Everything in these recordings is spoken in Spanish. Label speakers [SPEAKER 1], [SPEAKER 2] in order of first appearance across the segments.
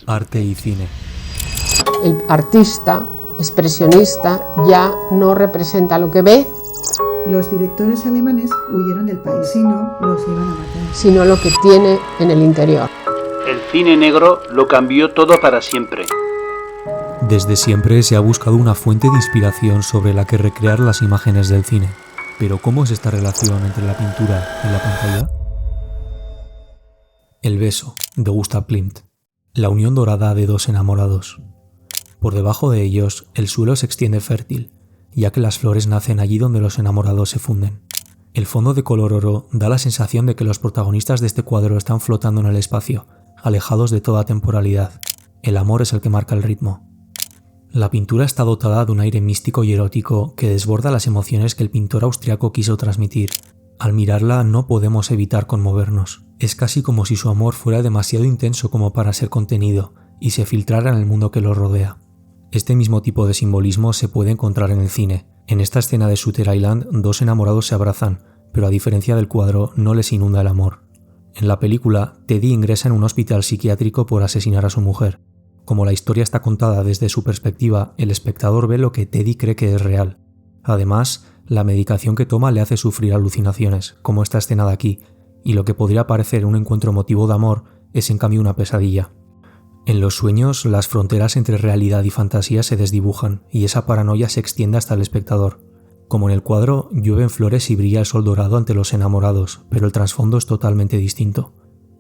[SPEAKER 1] Arte y cine.
[SPEAKER 2] El artista expresionista ya no representa lo que ve,
[SPEAKER 3] Los directores alemanes huyeron del país, si no, los iban a matar.
[SPEAKER 2] sino lo que tiene en el interior.
[SPEAKER 4] El cine negro lo cambió todo para siempre.
[SPEAKER 1] Desde siempre se ha buscado una fuente de inspiración sobre la que recrear las imágenes del cine. Pero ¿cómo es esta relación entre la pintura y la pantalla? El beso, de Gustav Klimt. La unión dorada de dos enamorados. Por debajo de ellos, el suelo se extiende fértil, ya que las flores nacen allí donde los enamorados se funden. El fondo de color oro da la sensación de que los protagonistas de este cuadro están flotando en el espacio, alejados de toda temporalidad. El amor es el que marca el ritmo. La pintura está dotada de un aire místico y erótico que desborda las emociones que el pintor austriaco quiso transmitir. Al mirarla no podemos evitar conmovernos. Es casi como si su amor fuera demasiado intenso como para ser contenido y se filtrara en el mundo que lo rodea. Este mismo tipo de simbolismo se puede encontrar en el cine. En esta escena de Shutter Island, dos enamorados se abrazan, pero a diferencia del cuadro, no les inunda el amor. En la película, Teddy ingresa en un hospital psiquiátrico por asesinar a su mujer. Como la historia está contada desde su perspectiva, el espectador ve lo que Teddy cree que es real. Además, la medicación que toma le hace sufrir alucinaciones, como esta escena de aquí, y lo que podría parecer un encuentro emotivo de amor es en cambio una pesadilla. En los sueños, las fronteras entre realidad y fantasía se desdibujan y esa paranoia se extiende hasta el espectador. Como en el cuadro, llueven flores y brilla el sol dorado ante los enamorados, pero el trasfondo es totalmente distinto.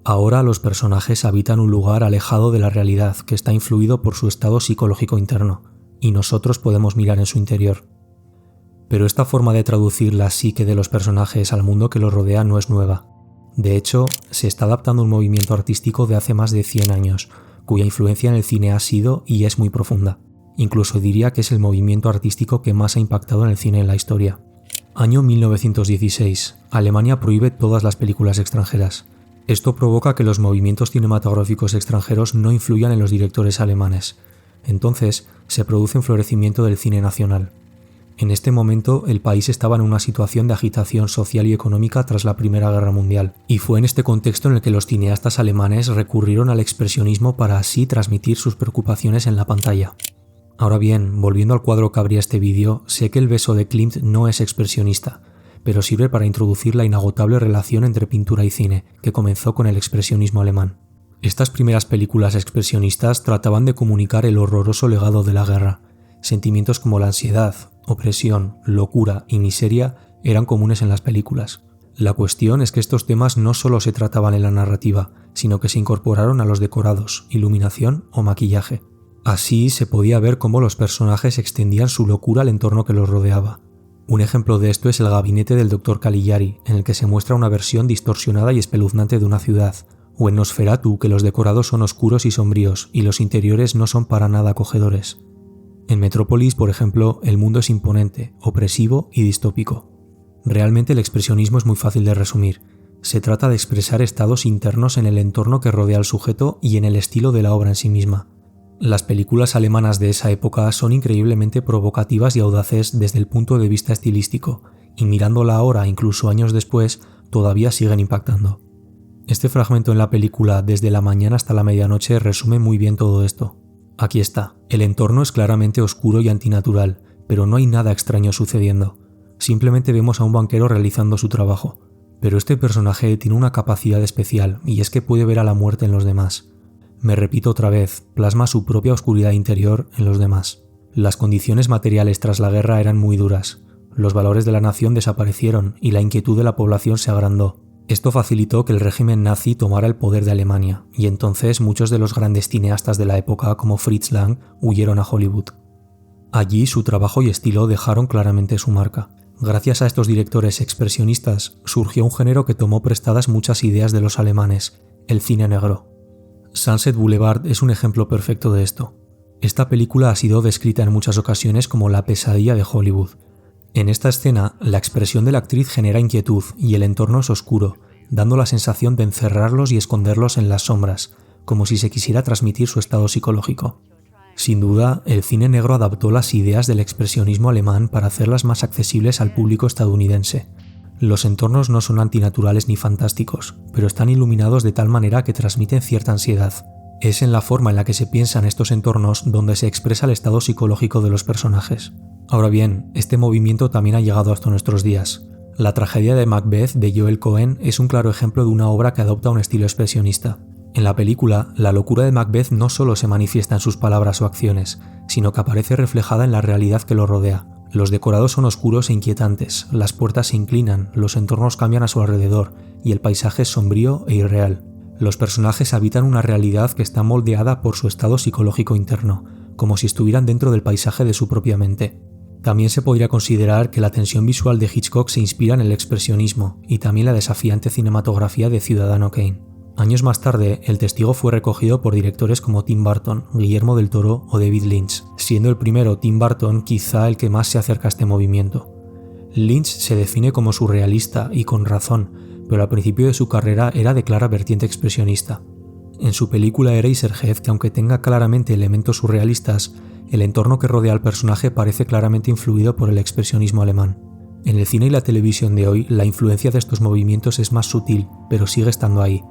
[SPEAKER 1] Ahora los personajes habitan un lugar alejado de la realidad que está influido por su estado psicológico interno, y nosotros podemos mirar en su interior. Pero esta forma de traducir la psique de los personajes al mundo que los rodea no es nueva. De hecho, se está adaptando un movimiento artístico de hace más de 100 años, cuya influencia en el cine ha sido y es muy profunda. Incluso diría que es el movimiento artístico que más ha impactado en el cine en la historia. Año 1916. Alemania prohíbe todas las películas extranjeras. Esto provoca que los movimientos cinematográficos extranjeros no influyan en los directores alemanes. Entonces, se produce un florecimiento del cine nacional. En este momento, el país estaba en una situación de agitación social y económica tras la Primera Guerra Mundial, y fue en este contexto en el que los cineastas alemanes recurrieron al expresionismo para así transmitir sus preocupaciones en la pantalla. Ahora bien, volviendo al cuadro que abría este vídeo, sé que el beso de Klimt no es expresionista, pero sirve para introducir la inagotable relación entre pintura y cine, que comenzó con el expresionismo alemán. Estas primeras películas expresionistas trataban de comunicar el horroroso legado de la guerra. Sentimientos como la ansiedad, opresión, locura y miseria eran comunes en las películas. La cuestión es que estos temas no solo se trataban en la narrativa, sino que se incorporaron a los decorados, iluminación o maquillaje. Así se podía ver cómo los personajes extendían su locura al entorno que los rodeaba. Un ejemplo de esto es el gabinete del Dr. Caligari, en el que se muestra una versión distorsionada y espeluznante de una ciudad, o en Nosferatu, que los decorados son oscuros y sombríos y los interiores no son para nada acogedores. En Metrópolis, por ejemplo, el mundo es imponente, opresivo y distópico. Realmente el expresionismo es muy fácil de resumir. Se trata de expresar estados internos en el entorno que rodea al sujeto y en el estilo de la obra en sí misma. Las películas alemanas de esa época son increíblemente provocativas y audaces desde el punto de vista estilístico, y mirándola ahora, incluso años después, todavía siguen impactando. Este fragmento en la película Desde la mañana hasta la medianoche resume muy bien todo esto. Aquí está. El entorno es claramente oscuro y antinatural, pero no hay nada extraño sucediendo. Simplemente vemos a un banquero realizando su trabajo. Pero este personaje tiene una capacidad especial, y es que puede ver a la muerte en los demás. Me repito otra vez, plasma su propia oscuridad interior en los demás. Las condiciones materiales tras la guerra eran muy duras. Los valores de la nación desaparecieron y la inquietud de la población se agrandó. Esto facilitó que el régimen nazi tomara el poder de Alemania, y entonces muchos de los grandes cineastas de la época, como Fritz Lang, huyeron a Hollywood. Allí su trabajo y estilo dejaron claramente su marca. Gracias a estos directores expresionistas, surgió un género que tomó prestadas muchas ideas de los alemanes, el cine negro. Sunset Boulevard es un ejemplo perfecto de esto. Esta película ha sido descrita en muchas ocasiones como la pesadilla de Hollywood. En esta escena, la expresión de la actriz genera inquietud y el entorno es oscuro, dando la sensación de encerrarlos y esconderlos en las sombras, como si se quisiera transmitir su estado psicológico. Sin duda, el cine negro adaptó las ideas del expresionismo alemán para hacerlas más accesibles al público estadounidense. Los entornos no son antinaturales ni fantásticos, pero están iluminados de tal manera que transmiten cierta ansiedad. Es en la forma en la que se piensa en estos entornos donde se expresa el estado psicológico de los personajes. Ahora bien, este movimiento también ha llegado hasta nuestros días. La tragedia de Macbeth de Joel Cohen es un claro ejemplo de una obra que adopta un estilo expresionista. En la película, la locura de Macbeth no solo se manifiesta en sus palabras o acciones, sino que aparece reflejada en la realidad que lo rodea. Los decorados son oscuros e inquietantes, las puertas se inclinan, los entornos cambian a su alrededor y el paisaje es sombrío e irreal. Los personajes habitan una realidad que está moldeada por su estado psicológico interno, como si estuvieran dentro del paisaje de su propia mente. También se podría considerar que la tensión visual de Hitchcock se inspira en el expresionismo y también la desafiante cinematografía de Ciudadano Kane. Años más tarde, el testigo fue recogido por directores como Tim Burton, Guillermo del Toro o David Lynch, siendo el primero, Tim Burton, quizá el que más se acerca a este movimiento. Lynch se define como surrealista y con razón, pero al principio de su carrera era de clara vertiente expresionista. En su película Eraserhead, que aunque tenga claramente elementos surrealistas, el entorno que rodea al personaje parece claramente influido por el expresionismo alemán. En el cine y la televisión de hoy, la influencia de estos movimientos es más sutil, pero sigue estando ahí.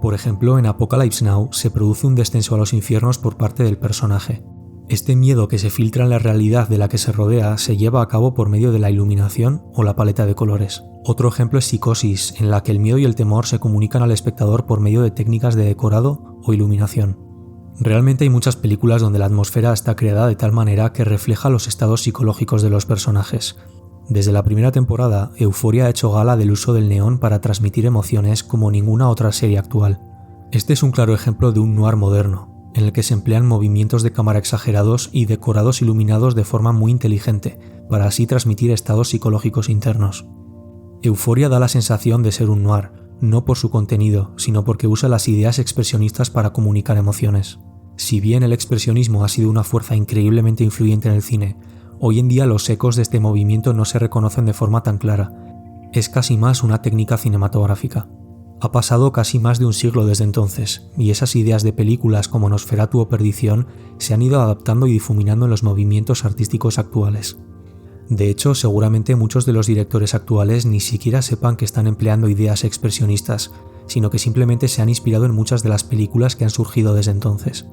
[SPEAKER 1] Por ejemplo, en Apocalypse Now se produce un descenso a los infiernos por parte del personaje. Este miedo que se filtra en la realidad de la que se rodea se lleva a cabo por medio de la iluminación o la paleta de colores. Otro ejemplo es Psicosis, en la que el miedo y el temor se comunican al espectador por medio de técnicas de decorado o iluminación. Realmente hay muchas películas donde la atmósfera está creada de tal manera que refleja los estados psicológicos de los personajes. Desde la primera temporada, Euphoria ha hecho gala del uso del neón para transmitir emociones como ninguna otra serie actual. Este es un claro ejemplo de un noir moderno, en el que se emplean movimientos de cámara exagerados y decorados iluminados de forma muy inteligente, para así transmitir estados psicológicos internos. Euphoria da la sensación de ser un noir, no por su contenido, sino porque usa las ideas expresionistas para comunicar emociones. Si bien el expresionismo ha sido una fuerza increíblemente influyente en el cine, hoy en día los ecos de este movimiento no se reconocen de forma tan clara. Es casi más una técnica cinematográfica. Ha pasado casi más de un siglo desde entonces, y esas ideas de películas como Nosferatu o Perdición se han ido adaptando y difuminando en los movimientos artísticos actuales. De hecho, seguramente muchos de los directores actuales ni siquiera sepan que están empleando ideas expresionistas, sino que simplemente se han inspirado en muchas de las películas que han surgido desde entonces.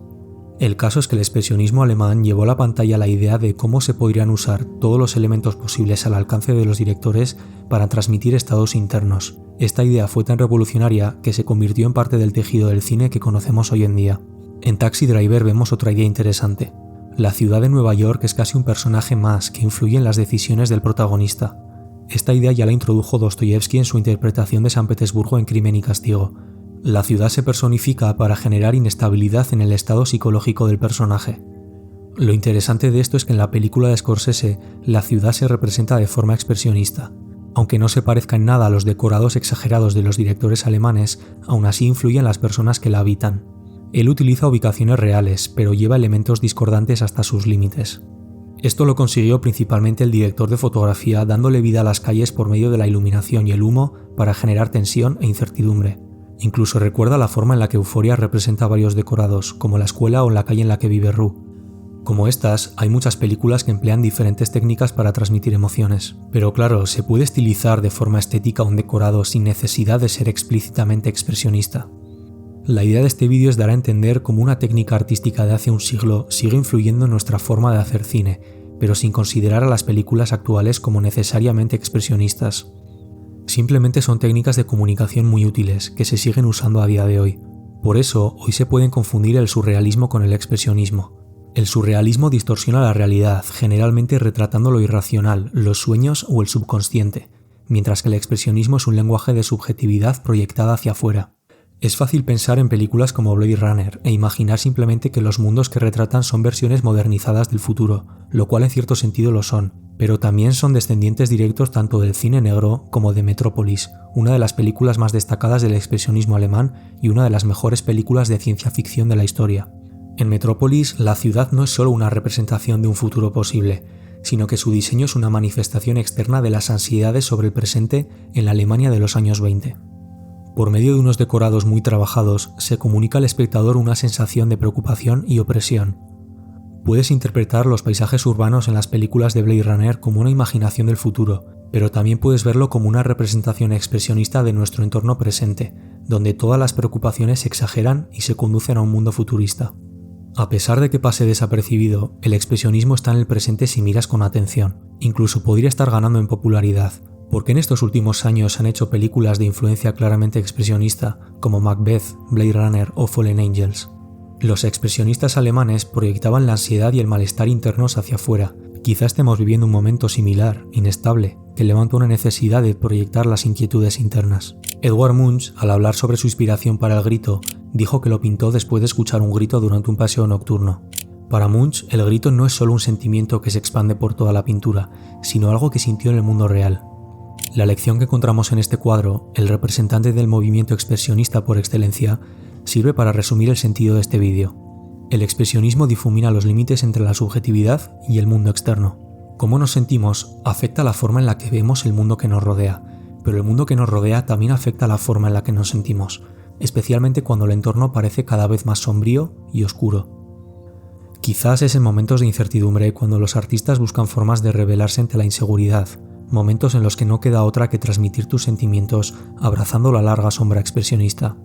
[SPEAKER 1] El caso es que el expresionismo alemán llevó a la pantalla la idea de cómo se podrían usar todos los elementos posibles al alcance de los directores para transmitir estados internos. Esta idea fue tan revolucionaria que se convirtió en parte del tejido del cine que conocemos hoy en día. En Taxi Driver vemos otra idea interesante. La ciudad de Nueva York es casi un personaje más que influye en las decisiones del protagonista. Esta idea ya la introdujo Dostoyevsky en su interpretación de San Petersburgo en Crimen y Castigo. La ciudad se personifica para generar inestabilidad en el estado psicológico del personaje. Lo interesante de esto es que en la película de Scorsese, la ciudad se representa de forma expresionista. Aunque no se parezca en nada a los decorados exagerados de los directores alemanes, aún así influye en las personas que la habitan. Él utiliza ubicaciones reales, pero lleva elementos discordantes hasta sus límites. Esto lo consiguió principalmente el director de fotografía dándole vida a las calles por medio de la iluminación y el humo para generar tensión e incertidumbre. Incluso recuerda la forma en la que Euphoria representa varios decorados, como la escuela o la calle en la que vive Rue. Como estas, hay muchas películas que emplean diferentes técnicas para transmitir emociones. Pero claro, se puede estilizar de forma estética un decorado sin necesidad de ser explícitamente expresionista. La idea de este vídeo es dar a entender cómo una técnica artística de hace un siglo sigue influyendo en nuestra forma de hacer cine, pero sin considerar a las películas actuales como necesariamente expresionistas. Simplemente son técnicas de comunicación muy útiles que se siguen usando a día de hoy. Por eso, hoy se pueden confundir el surrealismo con el expresionismo. El surrealismo distorsiona la realidad, generalmente retratando lo irracional, los sueños o el subconsciente, mientras que el expresionismo es un lenguaje de subjetividad proyectada hacia afuera. Es fácil pensar en películas como Blade Runner e imaginar simplemente que los mundos que retratan son versiones modernizadas del futuro, lo cual en cierto sentido lo son, pero también son descendientes directos tanto del cine negro como de Metrópolis, una de las películas más destacadas del expresionismo alemán y una de las mejores películas de ciencia ficción de la historia. En Metrópolis, la ciudad no es solo una representación de un futuro posible, sino que su diseño es una manifestación externa de las ansiedades sobre el presente en la Alemania de los años 20. Por medio de unos decorados muy trabajados, se comunica al espectador una sensación de preocupación y opresión. Puedes interpretar los paisajes urbanos en las películas de Blade Runner como una imaginación del futuro, pero también puedes verlo como una representación expresionista de nuestro entorno presente, donde todas las preocupaciones se exageran y se conducen a un mundo futurista. A pesar de que pase desapercibido, el expresionismo está en el presente si miras con atención. Incluso podría estar ganando en popularidad, porque en estos últimos años se han hecho películas de influencia claramente expresionista, como Macbeth, Blade Runner o Fallen Angels. Los expresionistas alemanes proyectaban la ansiedad y el malestar internos hacia afuera. Quizá estemos viviendo un momento similar, inestable, que levanta una necesidad de proyectar las inquietudes internas. Edvard Munch, al hablar sobre su inspiración para el grito, dijo que lo pintó después de escuchar un grito durante un paseo nocturno. Para Munch, el grito no es solo un sentimiento que se expande por toda la pintura, sino algo que sintió en el mundo real. La lección que encontramos en este cuadro, el representante del movimiento expresionista por excelencia, sirve para resumir el sentido de este vídeo. El expresionismo difumina los límites entre la subjetividad y el mundo externo. Cómo nos sentimos afecta la forma en la que vemos el mundo que nos rodea, pero el mundo que nos rodea también afecta la forma en la que nos sentimos, especialmente cuando el entorno parece cada vez más sombrío y oscuro. Quizás es en momentos de incertidumbre cuando los artistas buscan formas de rebelarse ante la inseguridad, momentos en los que no queda otra que transmitir tus sentimientos abrazando la larga sombra expresionista.